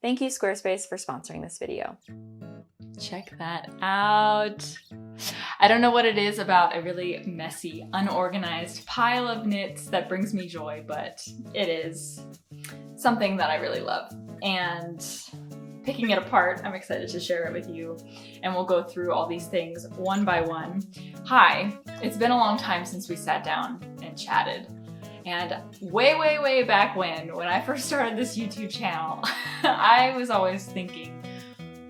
Thank you, Squarespace, for sponsoring this video. Check that out. I don't know what it is about a really messy, unorganized pile of knits that brings me joy, but it is something that I really love. And picking it apart, I'm excited to share it with you, and we'll go through all these things one by one. Hi, it's been a long time since we sat down and chatted. And way back when I first started this YouTube channel, I was always thinking,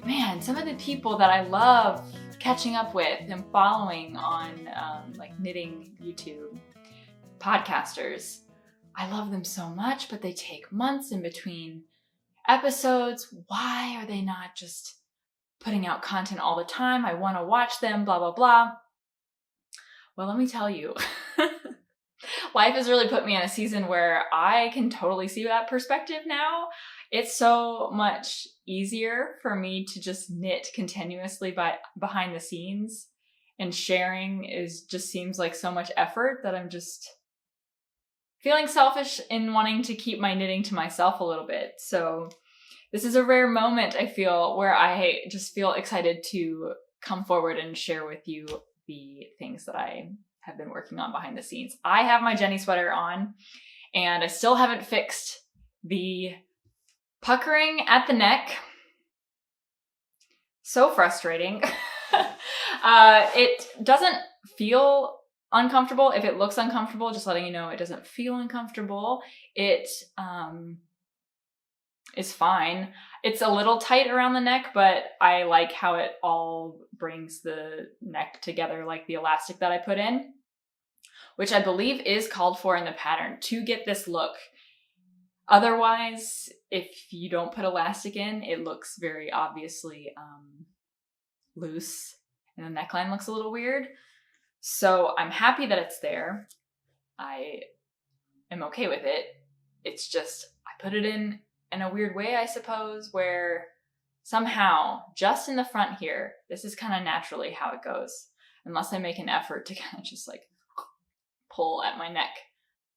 man, some of the people that I love catching up with and following on like knitting YouTube podcasters, I love them so much, but they take months in between episodes. Why are they not just putting out content all the time? I want to watch them, blah, blah, blah. Well, let me tell you, life has really put me in a season where I can totally see that perspective now. It's so much easier for me to just knit continuously behind the scenes, and sharing just seems like so much effort that I'm just feeling selfish in wanting to keep my knitting to myself a little bit. So this is a rare moment, I feel, where I just feel excited to come forward and share with you the things that I have been working on behind the scenes. I have my Jenny sweater on, and I still haven't fixed the puckering at the neck. So frustrating. It doesn't feel uncomfortable. If it looks uncomfortable, just letting you know, it doesn't feel uncomfortable. It is fine. It's a little tight around the neck, but I like how it all brings the neck together, like the elastic that I put in, which I believe is called for in the pattern to get this look. Otherwise, if you don't put elastic in, it looks very obviously loose, and the neckline looks a little weird. So I'm happy that it's there. I am okay with it. It's just, I put it in a weird way, I suppose, where somehow, just in the front here, this is kind of naturally how it goes. Unless I make an effort to kind of just like pull at my neck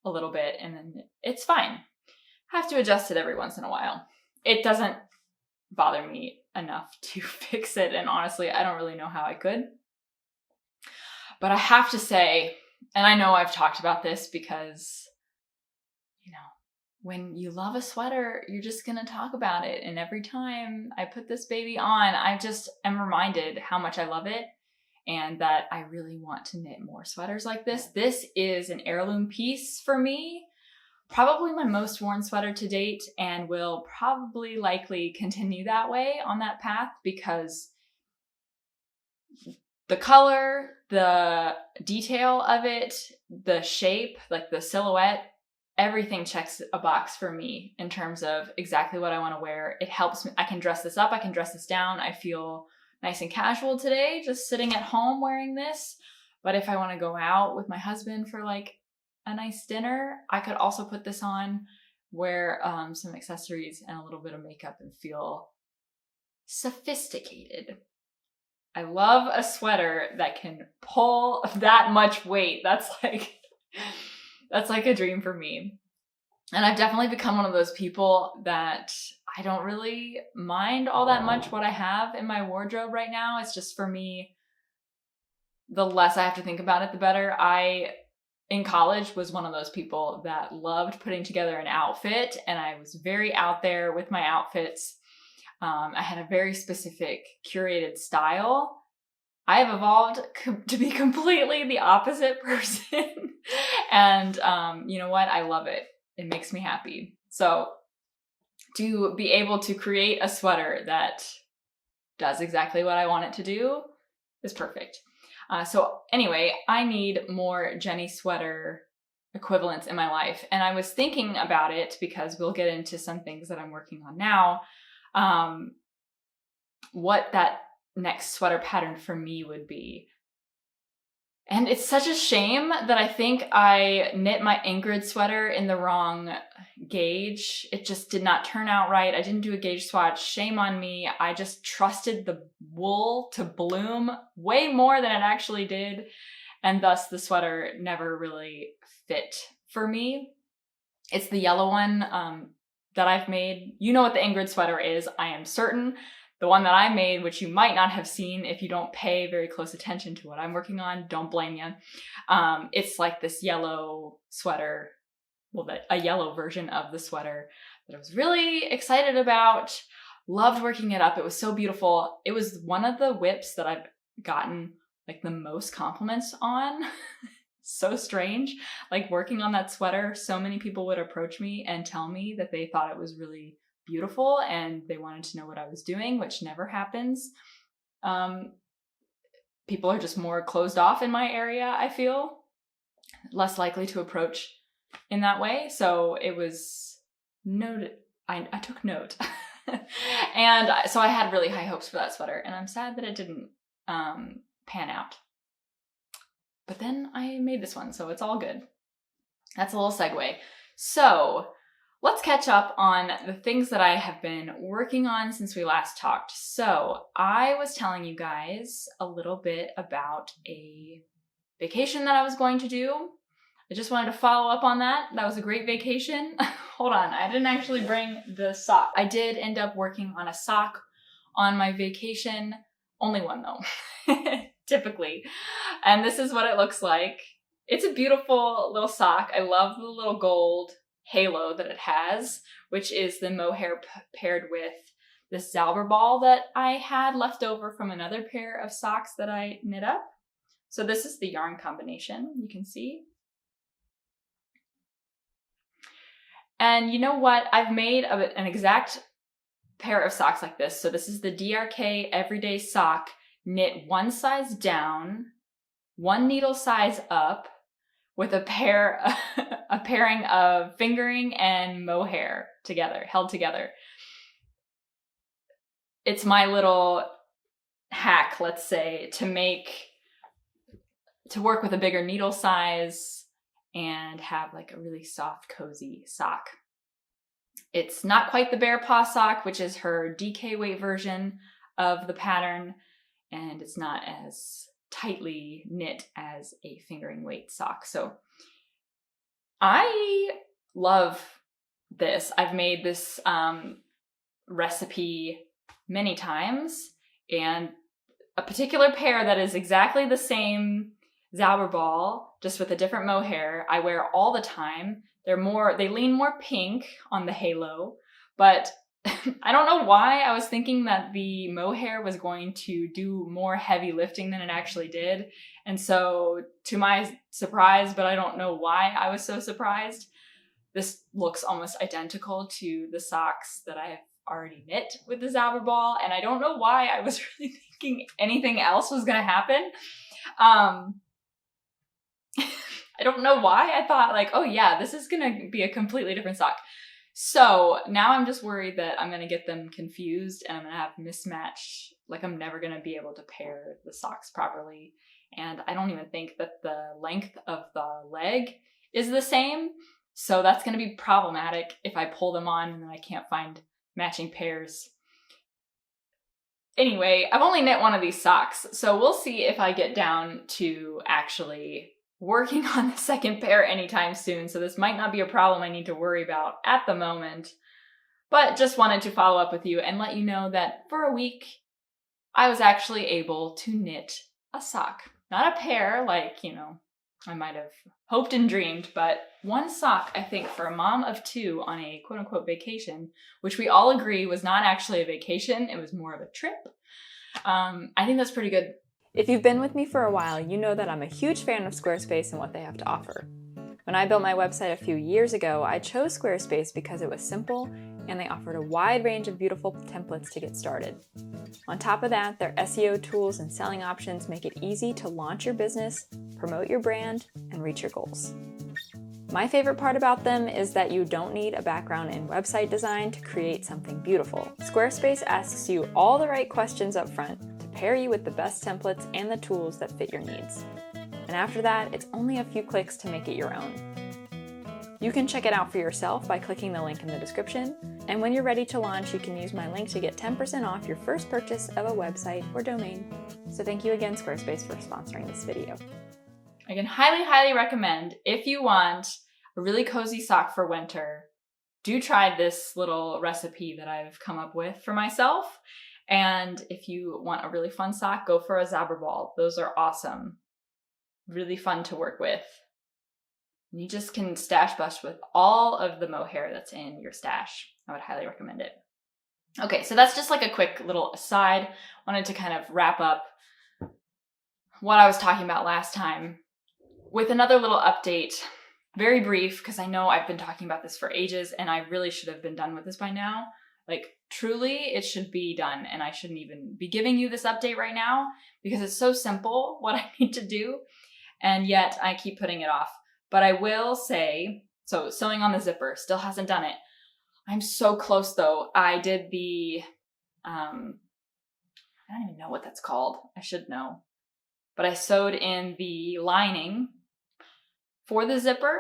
a little bit, and then it's fine. I have to adjust it every once in a while. It doesn't bother me enough to fix it, and honestly, I don't really know how I could. But I have to say, and I know I've talked about this because, you know, when you love a sweater, you're just going to talk about it. And every time I put this baby on, I just am reminded how much I love it, and that I really want to knit more sweaters like this. This is an heirloom piece for me. Probably my most worn sweater to date, and will probably likely continue that way on that path, because the color, the detail of it, the shape, like the silhouette, everything checks a box for me in terms of exactly what I want to wear. It helps me. I can dress this up. I can dress this down. I feel nice and casual today, just sitting at home wearing this. But if I want to go out with my husband for like a nice dinner, I could also put this on, wear some accessories and a little bit of makeup, and feel sophisticated. I love a sweater that can pull that much weight. That's like a dream for me. And I've definitely become one of those people that I don't really mind all that much what I have in my wardrobe right now. It's just, for me, the less I have to think about it, the better. I, in college, was one of those people that loved putting together an outfit, and I was very out there with my outfits. I had a very specific curated style. I have evolved to be completely the opposite person. And you know what? I love it. It makes me happy. So to be able to create a sweater that does exactly what I want it to do is perfect. So anyway, I need more Jenny sweater equivalents in my life. And I was thinking about it because we'll get into some things that I'm working on now. What that next sweater pattern for me would be. And it's such a shame that I think I knit my Ingrid sweater in the wrong gauge. It just did not turn out right. I didn't do a gauge swatch. Shame on me. I just trusted the wool to bloom way more than it actually did. And thus the sweater never really fit for me. It's the yellow one. that I've made. You know what the Ingrid sweater is, I am certain. The one that I made, which you might not have seen if you don't pay very close attention to what I'm working on, don't blame you. It's like this yellow sweater, well, a yellow version of the sweater that I was really excited about. Loved working it up. It was so beautiful. It was one of the whips that I've gotten like the most compliments on. So strange. Like working on that sweater, so many people would approach me and tell me that they thought it was really beautiful and they wanted to know what I was doing, which never happens. People are just more closed off in my area, I feel. Less likely to approach in that way. So it was noted. I took note. And so I had really high hopes for that sweater, and I'm sad that it didn't pan out. But then I made this one, so it's all good. That's a little segue. So let's catch up on the things that I have been working on since we last talked. So I was telling you guys a little bit about a vacation that I was going to do. I just wanted to follow up on that. That was a great vacation. Hold on, I didn't actually bring the sock. I did end up working on a sock on my vacation. Only one though, typically. And this is what it looks like. It's a beautiful little sock. I love the little gold halo that it has, which is the mohair paired with this Zauber ball that I had left over from another pair of socks that I knit up. So this is the yarn combination, you can see. And you know what? I've made an exact pair of socks like this. So this is the DRK Everyday Sock, knit one size down, one needle size up, with a pairing of fingering and mohair together, held together. It's my little hack, let's say, to work with a bigger needle size and have like a really soft, cozy sock. It's not quite the Bear Paw sock, which is her DK weight version of the pattern, and it's not as tightly knit as a fingering weight sock. So I love this. I've made this recipe many times, and a particular pair that is exactly the same Zauber ball, just with a different mohair, I wear all the time. They lean more pink on the halo, but I don't know why I was thinking that the mohair was going to do more heavy lifting than it actually did. And so to my surprise, but I don't know why I was so surprised, this looks almost identical to the socks that I have already knit with the Zauber ball. And I don't know why I was really thinking anything else was going to happen. I don't know why I thought like, oh yeah, this is going to be a completely different sock. So now I'm just worried that I'm going to get them confused and I'm going to have mismatch. Like I'm never going to be able to pair the socks properly. And I don't even think that the length of the leg is the same. So that's going to be problematic if I pull them on and then I can't find matching pairs. Anyway, I've only knit one of these socks. So we'll see if I get down to actually working on the second pair anytime soon, so this might not be a problem I need to worry about at the moment, but just wanted to follow up with you and let you know that for a week, I was actually able to knit a sock. Not a pair like, I might have hoped and dreamed, but one sock, I think, for a mom of two on a quote-unquote vacation, which we all agree was not actually a vacation, it was more of a trip. I think that's pretty good. If you've been with me for a while, you know that I'm a huge fan of Squarespace and what they have to offer. When I built my website a few years ago, I chose Squarespace because it was simple and they offered a wide range of beautiful templates to get started. On top of that, their SEO tools and selling options make it easy to launch your business, promote your brand, and reach your goals. My favorite part about them is that you don't need a background in website design to create something beautiful. Squarespace asks you all the right questions up front to pair you with the best templates and the tools that fit your needs. And after that, it's only a few clicks to make it your own. You can check it out for yourself by clicking the link in the description, and when you're ready to launch, you can use my link to get 10% off your first purchase of a website or domain. So thank you again, Squarespace, for sponsoring this video. I can highly, highly recommend if you want a really cozy sock for winter, do try this little recipe that I've come up with for myself. And if you want a really fun sock, go for a zebra ball. Those are awesome. Really fun to work with. You just can stash brush with all of the mohair that's in your stash. I would highly recommend it. Okay, so that's just like a quick little aside. Wanted to kind of wrap up what I was talking about last time with another little update. Very brief, because I know I've been talking about this for ages and I really should have been done with this by now. Like, truly, it should be done, and I shouldn't even be giving you this update right now because it's so simple what I need to do, and yet I keep putting it off. But I will say, so sewing on the zipper, still hasn't done it. I'm so close though. I did the, I don't even know what that's called. I should know. But I sewed in the lining for the zipper.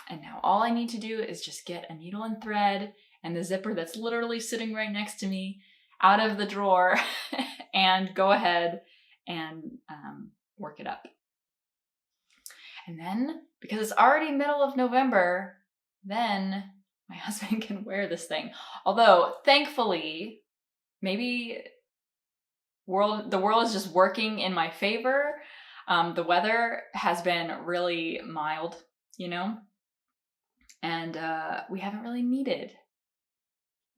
And now all I need to do is just get a needle and thread and the zipper that's literally sitting right next to me out of the drawer and go ahead and work it up. And then, because it's already middle of November, then my husband can wear this thing. Although, thankfully, maybe the world is just working in my favor. The weather has been really mild, you know? And we haven't really needed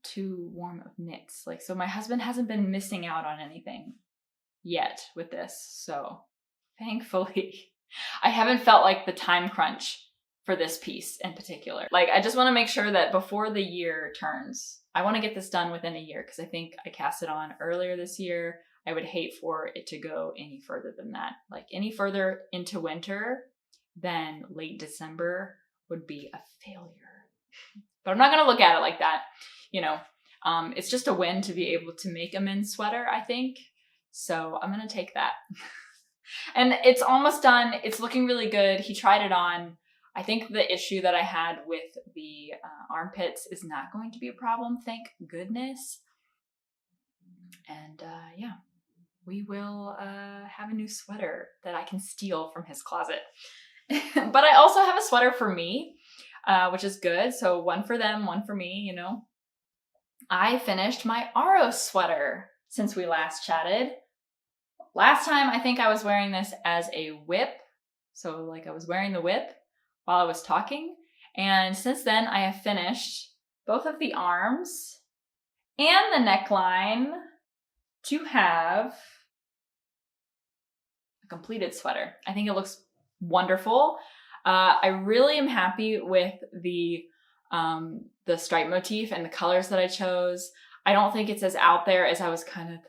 too warm of knits. Like, so my husband hasn't been missing out on anything yet with this. So thankfully, I haven't felt like the time crunch for this piece in particular. Like, I just want to make sure that before the year turns, I want to get this done within a year because I think I cast it on earlier this year. I would hate for it to go any further than that. Like, any further into winter than late December would be a failure. But I'm not going to look at it like that. You know, it's just a win to be able to make a men's sweater, I think. So I'm going to take that. And it's almost done. It's looking really good. He tried it on. I think the issue that I had with the armpits is not going to be a problem, thank goodness. And yeah, we will have a new sweater that I can steal from his closet. But I also have a sweater for me, which is good. So one for them, one for me, you know. I finished my Aros sweater since we last chatted. Last time, I think I was wearing this as a whip. So like I was wearing the whip while I was talking. And since then, I have finished both of the arms and the neckline to have a completed sweater. I think it looks wonderful. I really am happy with the stripe motif and the colors that I chose. I don't think it's as out there as I was kind of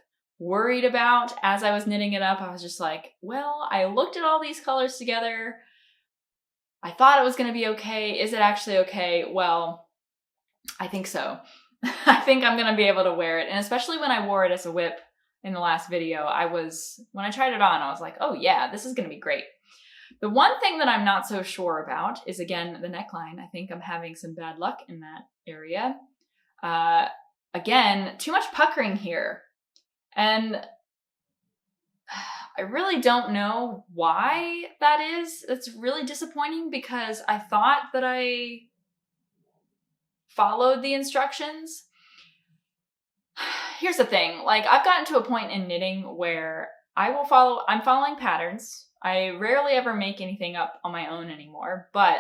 worried about as I was knitting it up. I was just like, well, I looked at all these colors together. I thought it was going to be okay. Is it actually okay? Well, I think so. I think I'm going to be able to wear it. And especially when I wore it as a whip in the last video, when I tried it on, I was like, oh yeah, this is going to be great. The one thing that I'm not so sure about is, again, the neckline. I think I'm having some bad luck in that area. Again, too much puckering here. And I really don't know why that is. It's really disappointing because I thought that I followed the instructions. Here's the thing. Like, I've gotten to a point in knitting where I'm following patterns. I rarely ever make anything up on my own anymore, but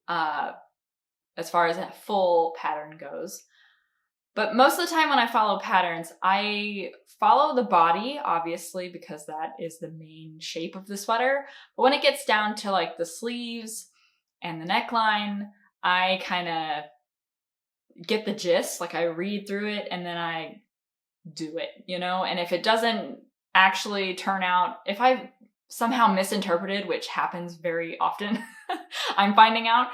as far as a full pattern goes. But most of the time when I follow patterns, I follow the body, obviously, because that is the main shape of the sweater. But when it gets down to like the sleeves and the neckline, I kind of get the gist. Like, I read through it and then I do it, you know? And if it doesn't actually turn out, if I somehow misinterpreted, which happens very often, I'm finding out,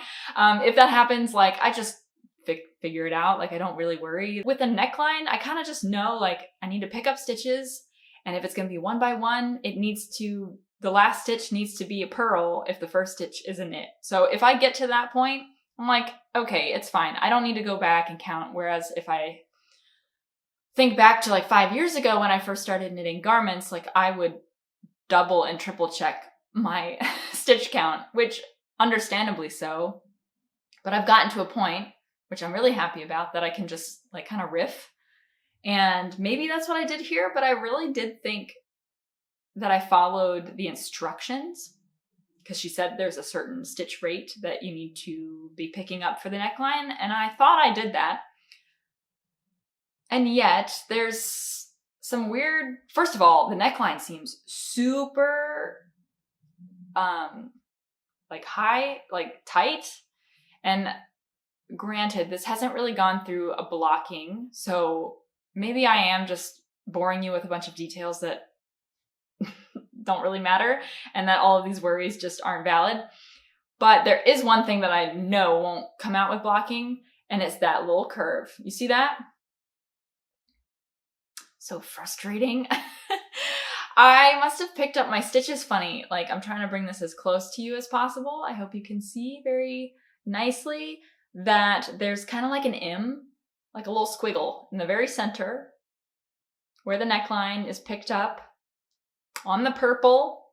if that happens, like, I just figure it out. Like, I don't really worry. With a neckline, I kind of just know, like, I need to pick up stitches, and if it's going to be one by one, the last stitch needs to be a purl if the first stitch is a knit. So if I get to that point, I'm like, okay, it's fine. I don't need to go back and count. Whereas if I think back to like 5 years ago when I first started knitting garments, like, I would double and triple check my stitch count, which understandably so. But I've gotten to a point, which I'm really happy about, that I can just like kind of riff. And maybe that's what I did here, but I really did think that I followed the instructions, because she said there's a certain stitch rate that you need to be picking up for the neckline. And I thought I did that. And yet there's some weird, first of all, the neckline seems super, like high, like tight. And granted, this hasn't really gone through a blocking. So maybe I am just boring you with a bunch of details that don't really matter, and that all of these worries just aren't valid. But there is one thing that I know won't come out with blocking, and it's that little curve. You see that? So frustrating. I must have picked up my stitches funny. Like, I'm trying to bring this as close to you as possible. I hope you can see very nicely that there's kind of like an M, like a little squiggle in the very center where the neckline is picked up on the purple.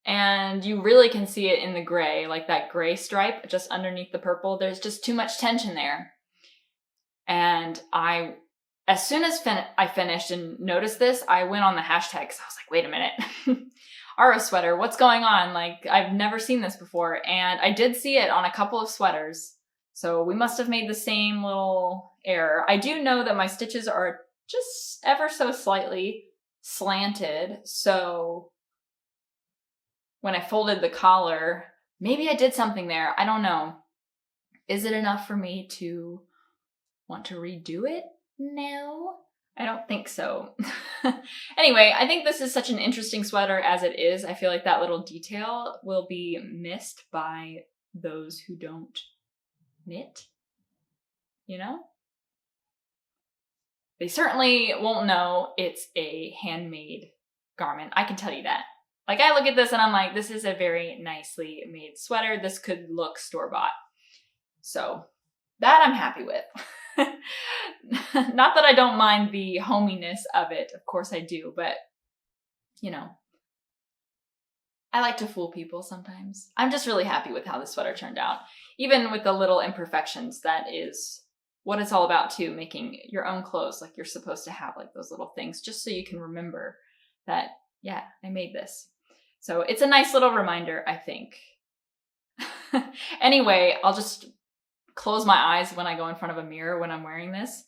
And you really can see it in the gray, like that gray stripe just underneath the purple. There's just too much tension there. And as soon as I finished and noticed this, I went on the hashtags. I was like, wait a minute. Aros sweater, what's going on? Like, I've never seen this before. And I did see it on a couple of sweaters. So we must have made the same little error. I do know that my stitches are just ever so slightly slanted. So when I folded the collar, maybe I did something there. I don't know. Is it enough for me to want to redo it? No, I don't think so. Anyway, I think this is such an interesting sweater as it is. I feel like that little detail will be missed by those who don't knit, you know? They certainly won't know it's a handmade garment. I can tell you that. Like, I look at this and I'm like, this is a very nicely made sweater. This could look store-bought. So that I'm happy with. Not that I don't mind the hominess of it. Of course I do, but you know, I like to fool people sometimes. I'm just really happy with how this sweater turned out. Even with the little imperfections, that is what it's all about too, making your own clothes. Like, you're supposed to have like those little things just so you can remember that, yeah, I made this. So it's a nice little reminder, I think. Anyway, I'll just close my eyes when I go in front of a mirror when I'm wearing this,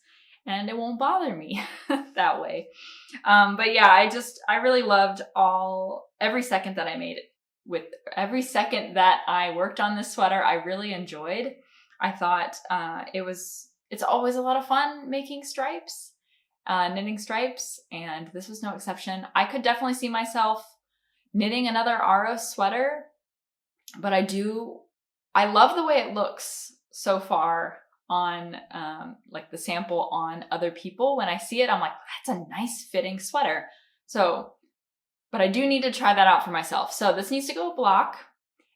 and it won't bother me that way. But yeah, I really loved every second that I made it. With every second that I worked on this sweater, I really enjoyed. I thought it's always a lot of fun making stripes, knitting stripes, and this was no exception. I could definitely see myself knitting another Aros sweater, but I love the way it looks so far on like the sample on other people. When I see it, I'm like, that's a nice fitting sweater. So, but I do need to try that out for myself. So this needs to go block,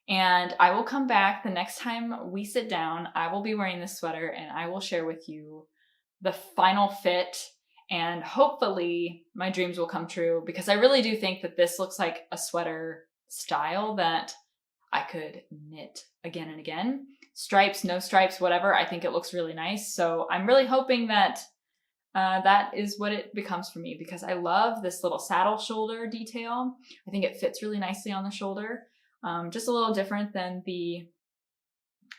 and I will come back the next time we sit down. I will be wearing this sweater and I will share with you the final fit, and hopefully my dreams will come true, because I really do think that this looks like a sweater style that I could knit again and again. Stripes, no stripes, whatever. I think it looks really nice. So I'm really hoping that that is what it becomes for me, because I love this little saddle shoulder detail. I think it fits really nicely on the shoulder. Just a little different than the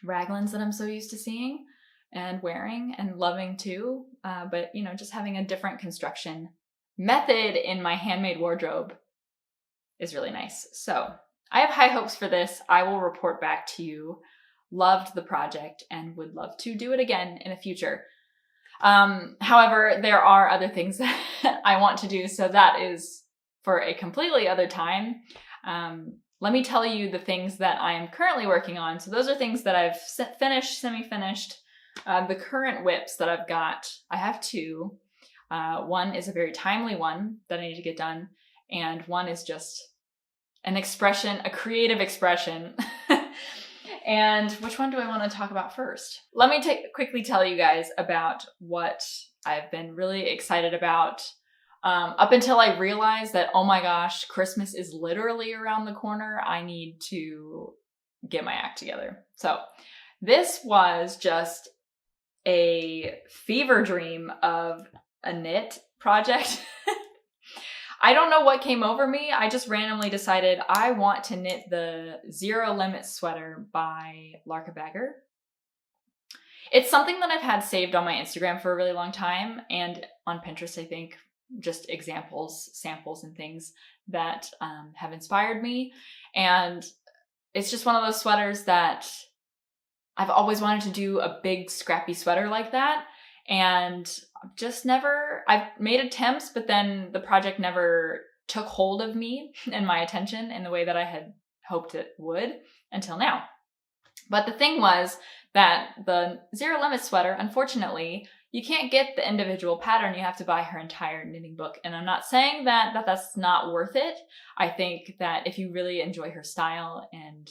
raglans that I'm so used to seeing and wearing and loving too. But you know, just having a different construction method in my handmade wardrobe is really nice. So I have high hopes for this. I will report back to you. Loved the project and would love to do it again in the future. However, there are other things that I want to do, so that is for a completely other time. Let me tell you the things that I am currently working on. So those are things that I've finished, semi-finished. The current whips that I've got, I have two. One is a very timely one that I need to get done, and one is just an expression, a creative expression. And which one do I want to talk about first? Let me quickly tell you guys about what I've been really excited about up until I realized that, oh my gosh, Christmas is literally around the corner. I need to get my act together. So this was just a fever dream of a knit project. I don't know what came over me. I just randomly decided I want to knit the Zero Limit Sweater by Larka Bagger. It's something that I've had saved on my Instagram for a really long time, and on Pinterest, I think, just examples, samples, and things that have inspired me. And it's just one of those sweaters that I've always wanted to do, a big scrappy sweater like that. And just never, I've made attempts, but then the project never took hold of me and my attention in the way that I had hoped it would until now. But the thing was that the Zero Limit Sweater, unfortunately, you can't get the individual pattern. You have to buy her entire knitting book. And I'm not saying that that's not worth it. I think that if you really enjoy her style and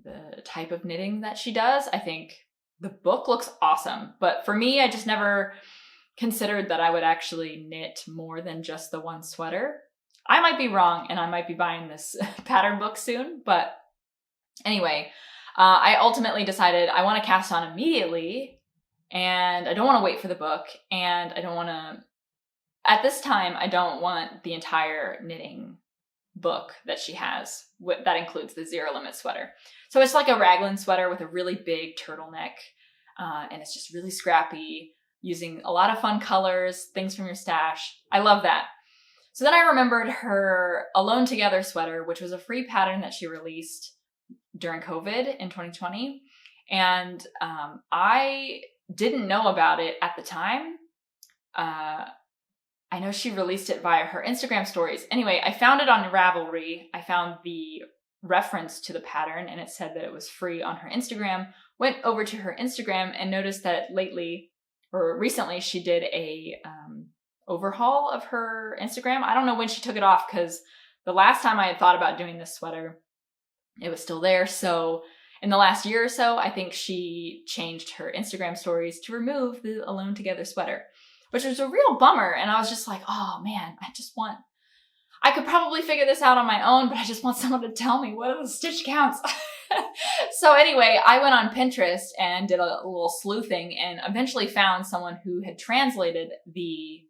the type of knitting that she does, I think the book looks awesome. But for me, I just never considered that I would actually knit more than just the one sweater. I might be wrong, and I might be buying this pattern book soon. But anyway, I ultimately decided I want to cast on immediately, and I don't want to wait for the book, and I don't want to, at this time, I don't want the entire knitting book that she has. That includes the Zero Limit Sweater. So it's like a raglan sweater with a really big turtleneck, and it's just really scrappy, using a lot of fun colors, things from your stash. I love that. So then I remembered her Alone Together sweater, which was a free pattern that she released during COVID in 2020. And I didn't know about it at the time. I know she released it via her Instagram stories. Anyway, I found it on Ravelry. I found the reference to the pattern, and it said that it was free on her Instagram. Went over to her Instagram and noticed that recently she did a overhaul of her Instagram. I don't know when she took it off, because the last time I had thought about doing this sweater, it was still there. So in the last year or so, I think she changed her Instagram stories to remove the Alone Together sweater, which was a real bummer. And I was just like, oh man, I could probably figure this out on my own, but I just want someone to tell me what are the stitch counts. So anyway, I went on Pinterest and did a little sleuthing, and eventually found someone who had translated the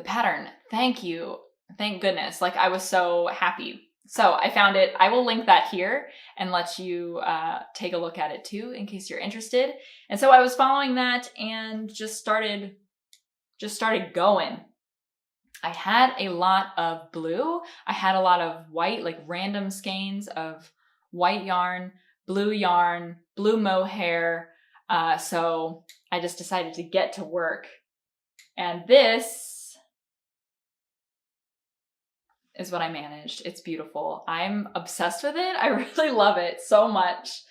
pattern. Thank you. Thank goodness. Like, I was so happy. So I found it. I will link that here and let you take a look at it too, in case you're interested. And so I was following that and just started going. I had a lot of blue. I had a lot of white, like random skeins of white yarn, blue mohair. So I just decided to get to work. And this is what I managed. It's beautiful. I'm obsessed with it. I really love it so much.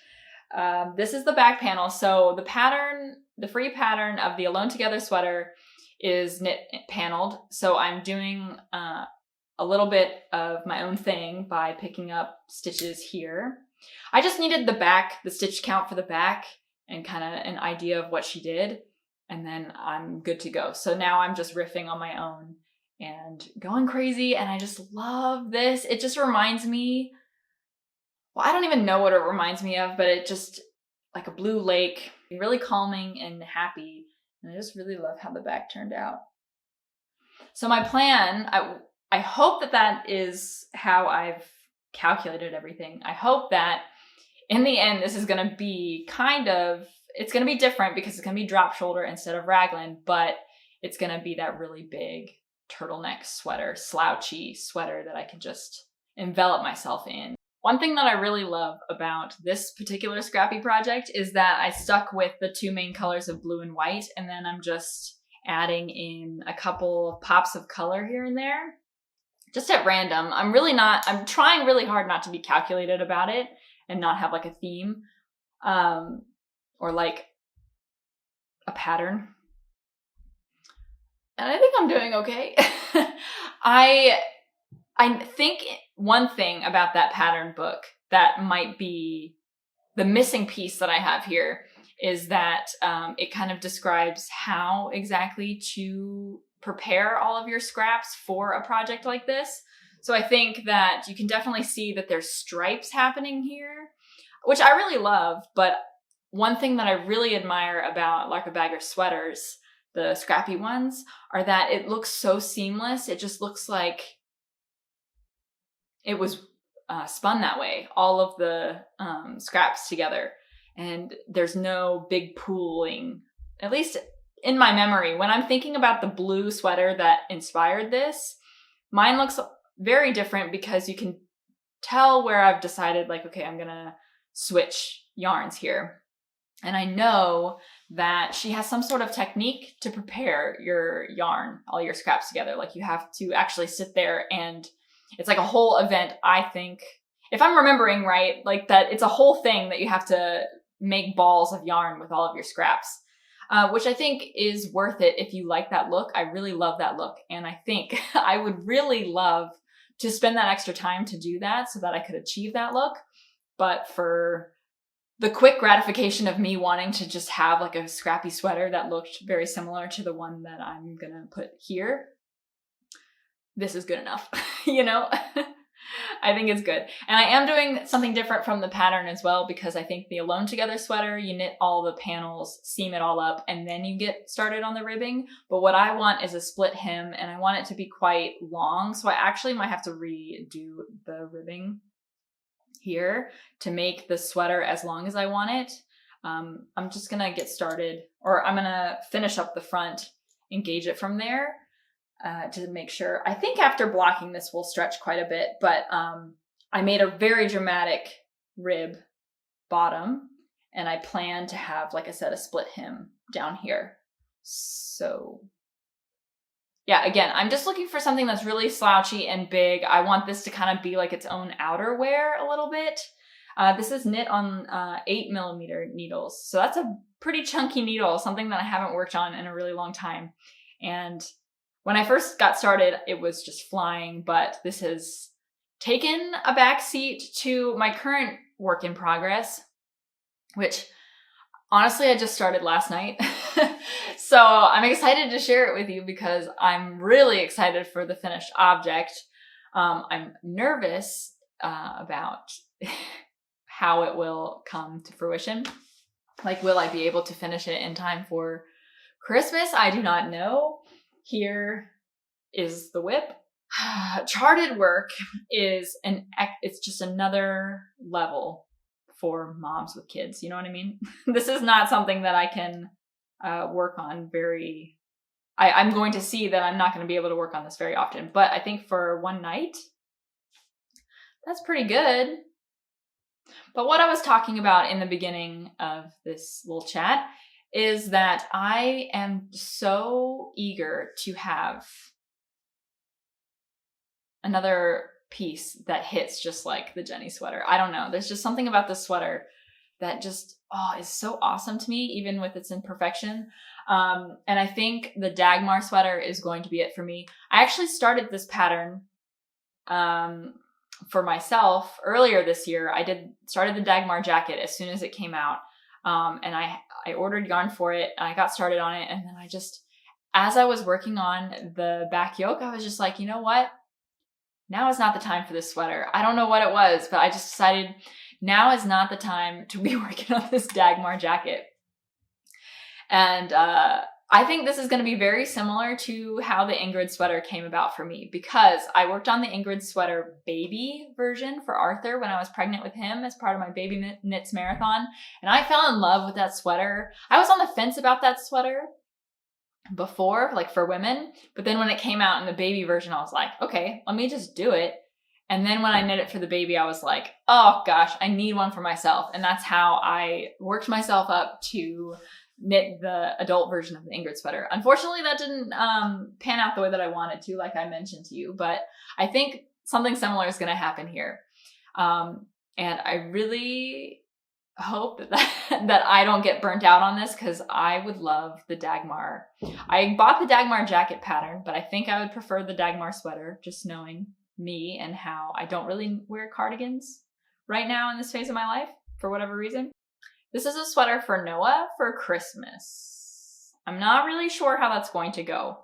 This is the back panel. So the free pattern of the Alone Together sweater is knit paneled. So I'm doing a little bit of my own thing by picking up stitches here. I just needed the stitch count for the back and kind of an idea of what she did, and then I'm good to go. So now I'm just riffing on my own and going crazy, and I just love this. It just reminds me, well, I don't even know what it reminds me of, but it just, like a blue lake, really calming and happy. And I just really love how the back turned out. So my plan, I hope that is how I've calculated everything. I hope that in the end, this is going to be it's going to be different because it's going to be drop shoulder instead of raglan, but it's going to be that really big turtleneck sweater, slouchy sweater that I can just envelop myself in. One thing that I really love about this particular Scrappy project is that I stuck with the two main colors of blue and white, and then I'm just adding in a couple of pops of color here and there, just at random. I'm trying really hard not to be calculated about it and not have like a theme, or like a pattern. And I think I'm doing okay. I think one thing about that pattern book that might be the missing piece that I have here is that it kind of describes how exactly to prepare all of your scraps for a project like this. So I think that you can definitely see that there's stripes happening here, which I really love. But one thing that I really admire about Larka Bagger sweaters, the Scrappy ones, are that it looks so seamless. It just looks like it was spun that way, all of the scraps together. And there's no big pooling, at least in my memory. When I'm thinking about the blue sweater that inspired this, mine looks very different because you can tell where I've decided, like, okay, I'm gonna switch yarns here. And I know that she has some sort of technique to prepare your yarn, all your scraps together. Like, you have to actually sit there, and it's like a whole event, I think. If I'm remembering right, like that it's a whole thing that you have to make balls of yarn with all of your scraps, which I think is worth it if you like that look. I really love that look. And I think I would really love to spend that extra time to do that so that I could achieve that look. But for the quick gratification of me wanting to just have like a scrappy sweater that looked very similar to the one that I'm gonna put here, this is good enough, you know? I think it's good. And I am doing something different from the pattern as well, because I think the Alone Together sweater, you knit all the panels, seam it all up, and then you get started on the ribbing. But what I want is a split hem, and I want it to be quite long. So I actually might have to redo the ribbing here to make the sweater as long as I want it. I'm just gonna get started, or I'm gonna finish up the front and gauge it from there. To make sure. I think after blocking this will stretch quite a bit, but I made a very dramatic rib bottom, and I plan to have, like I said, a split hem down here. So yeah, again, I'm just looking for something that's really slouchy and big. I want this to kind of be like its own outerwear a little bit. This is knit on 8mm needles, so that's a pretty chunky needle, something that I haven't worked on in a really long time. And when I first got started, it was just flying, but this has taken a backseat to my current work in progress, which honestly, I just started last night. So I'm excited to share it with you because I'm really excited for the finished object. I'm nervous about how it will come to fruition. Like, will I be able to finish it in time for Christmas? I do not know. Here is the whip. Charted work is it's just another level for moms with kids. You know what I mean? This is not something that I can work on very, I'm going to see that I'm not going to be able to work on this very often, but I think for one night, that's pretty good. But what I was talking about in the beginning of this little chat is that I am so eager to have another piece that hits just like the Jenny sweater. I don't know. There's just something about this sweater that just, is so awesome to me, even with its imperfection. And I think the Dagmar sweater is going to be it for me. I actually started this pattern for myself earlier this year. I started the Dagmar jacket as soon as it came out. And I ordered yarn for it, and I got started on it. And then as I was working on the back yoke, I was just like, you know what? Now is not the time for this sweater. I don't know what it was, but I just decided now is not the time to be working on this Dagmar jacket. And I think this is going to be very similar to how the Ingrid sweater came about for me, because I worked on the Ingrid sweater baby version for Arthur when I was pregnant with him as part of my Baby Knits Marathon. And I fell in love with that sweater. I was on the fence about that sweater before, like for women. But then when it came out in the baby version, I was like, okay, let me just do it. And then when I knit it for the baby, I was like, oh gosh, I need one for myself. And that's how I worked myself up to knit the adult version of the Ingrid sweater. Unfortunately, that didn't pan out the way that I wanted to, like I mentioned to you, but I think something similar is going to happen here. And I really hope that I don't get burnt out on this, because I would love the Dagmar. I bought the Dagmar jacket pattern, but I think I would prefer the Dagmar sweater, just knowing me and how I don't really wear cardigans right now in this phase of my life for whatever reason. This is a sweater for Noah for Christmas. I'm not really sure how that's going to go.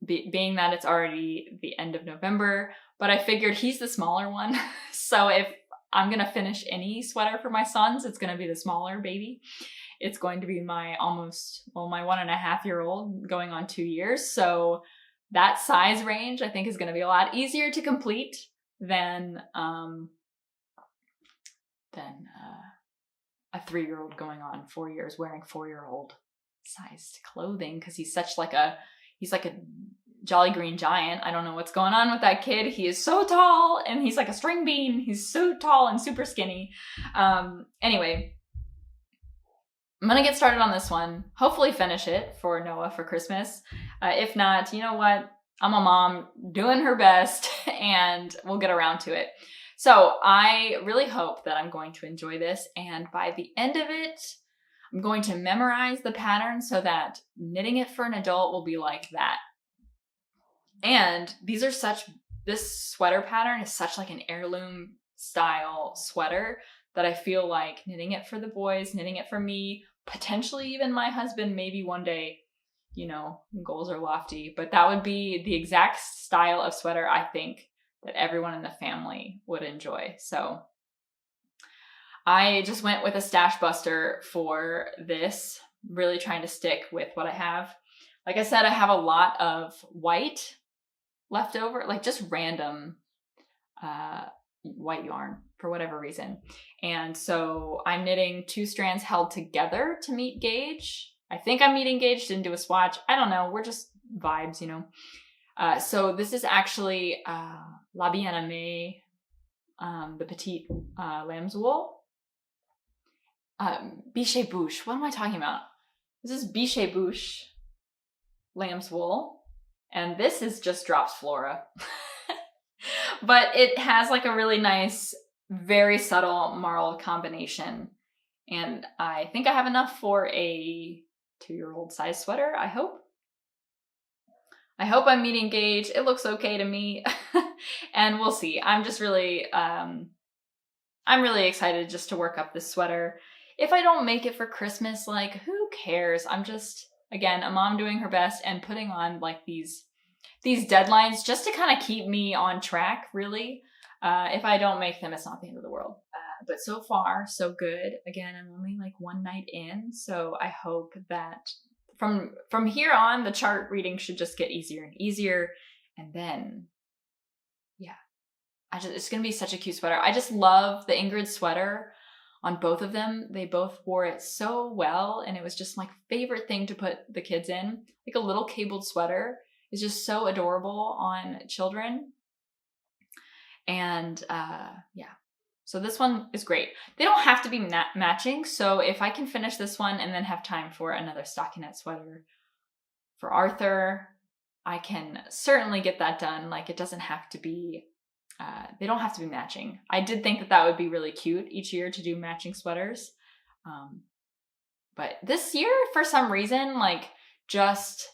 being that it's already the end of November, but I figured he's the smaller one. So if I'm going to finish any sweater for my sons, it's going to be the smaller baby. It's going to be my my 1.5-year-old going on 2 years. So that size range I think is going to be a lot easier to complete than a 3-year-old going on 4 years wearing 4-year-old sized clothing, because he's like a jolly green giant. I don't know what's going on with that kid. He is so tall and he's like a string bean. He's so tall and super skinny. Anyway, I'm gonna get started on this one. Hopefully finish it for Noah for Christmas. If not, you know what? I'm a mom doing her best and we'll get around to it. So I really hope that I'm going to enjoy this, and by the end of it, I'm going to memorize the pattern so that knitting it for an adult will be like that. And this sweater pattern is such like an heirloom style sweater that I feel like knitting it for the boys, knitting it for me, potentially even my husband, maybe one day, goals are lofty, but that would be the exact style of sweater I think that everyone in the family would enjoy. So I just went with a stash buster for this, really trying to stick with what I have. Like I said, I have a lot of white left over, like just random white yarn for whatever reason. And so I'm knitting 2 strands held together to meet gauge. I think I'm meeting gauge, didn't do a swatch. I don't know. We're just vibes, So this is actually La Bien-Aimée, the petite lamb's wool. Bichet Bouche. What am I talking about? This is Bichet Bouche lamb's wool. And this is just Drops Flora. But it has like a really nice, very subtle marl combination. And I think I have enough for a 2-year-old size sweater, I hope. I hope I'm meeting gauge. It looks okay to me. And we'll see. I'm just really, I'm really excited just to work up this sweater. If I don't make it for Christmas, like who cares? I'm just, again, a mom doing her best and putting on like these deadlines just to kind of keep me on track, really. If I don't make them, it's not the end of the world. But so far, so good. Again, I'm only like one night in, so I hope that from here on, the chart reading should just get easier and easier. And then, yeah, it's going to be such a cute sweater. I just love the Ingrid sweater on both of them. They both wore it so well, and it was just my favorite thing to put the kids in. Like a little cabled sweater is just so adorable on children. And yeah, so this one is great. They don't have to be matching. So if I can finish this one and then have time for another stockinette sweater for Arthur, I can certainly get that done. Like it doesn't have to be, they don't have to be matching. I did think that would be really cute each year to do matching sweaters. But this year, for some reason, like just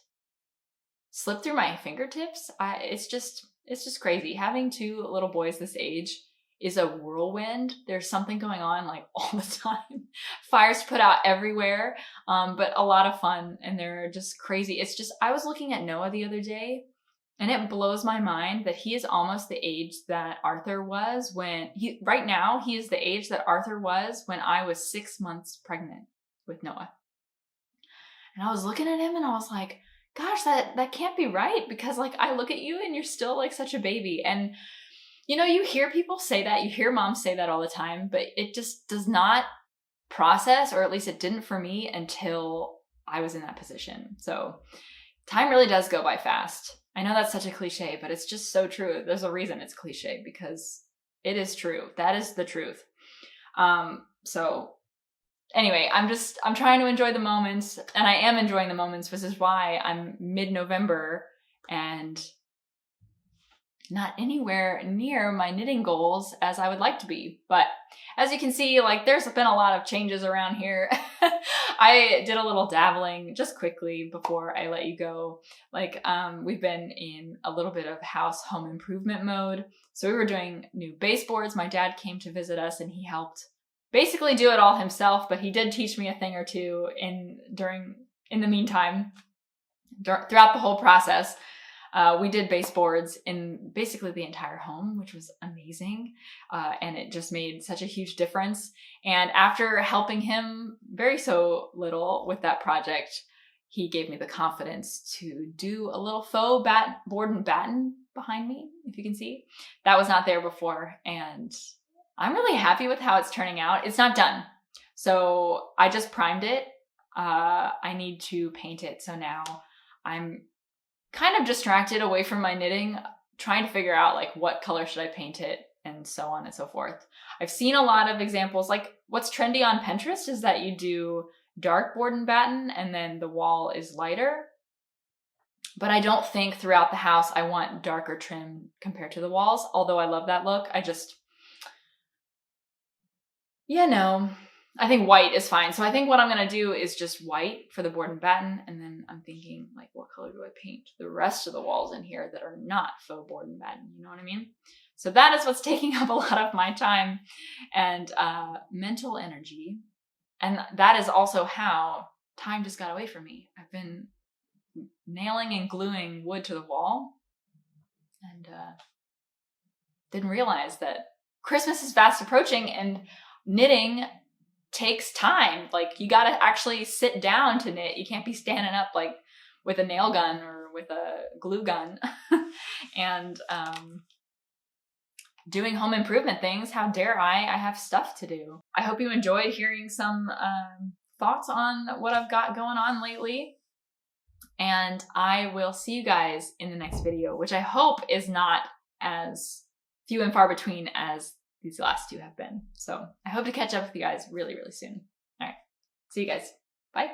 slipped through my fingertips. It's just crazy. Having 2 little boys this age is a whirlwind. There's something going on like all the time. Fires put out everywhere, but a lot of fun, and they're just crazy. It's just, I was looking at Noah the other day, and it blows my mind that he is almost the age that Arthur was right now, he is the age that Arthur was when I was 6 months pregnant with Noah. And I was looking at him and I was like, gosh, that can't be right, because like I look at you and you're still like such a baby. And you hear people say that, you hear moms say that all the time, but it just does not process, or at least it didn't for me until I was in that position. So time really does go by fast. I know that's such a cliche, but it's just so true. There's a reason it's cliche, because it is true. That is the truth. So anyway, I'm trying to enjoy the moments, and I am enjoying the moments, which is why I'm mid-November and not anywhere near my knitting goals as I would like to be. But as you can see, like there's been a lot of changes around here. I did a little dabbling just quickly before I let you go. Like we've been in a little bit of house home improvement mode. So we were doing new baseboards. My dad came to visit us and he helped basically do it all himself, but he did teach me a thing or two in the meantime. throughout the whole process. We did baseboards in basically the entire home, which was amazing. And it just made such a huge difference. And after helping him very so little with that project, he gave me the confidence to do a little faux board and batten behind me, if you can see. That was not there before. And I'm really happy with how it's turning out. It's not done. So I just primed it. I need to paint it. So now I'm kind of distracted away from my knitting, trying to figure out like what color should I paint it and so on and so forth. I've seen a lot of examples, like what's trendy on Pinterest is that you do dark board and batten and then the wall is lighter. But I don't think throughout the house I want darker trim compared to the walls, although I love that look. I just, I think white is fine. So I think what I'm going to do is just white for the board and batten. And then I'm thinking like, what color do I paint the rest of the walls in here that are not faux board and batten? You know what I mean? So that is what's taking up a lot of my time and mental energy. And that is also how time just got away from me. I've been nailing and gluing wood to the wall and didn't realize that Christmas is fast approaching and knitting takes time. Like you got to actually sit down to knit. You can't be standing up like with a nail gun or with a glue gun and doing home improvement things. How dare I have stuff to do. I hope you enjoyed hearing some thoughts on what I've got going on lately. And I will see you guys in the next video, which I hope is not as few and far between as these last two have been. So I hope to catch up with you guys really, really soon. All right. See you guys. Bye.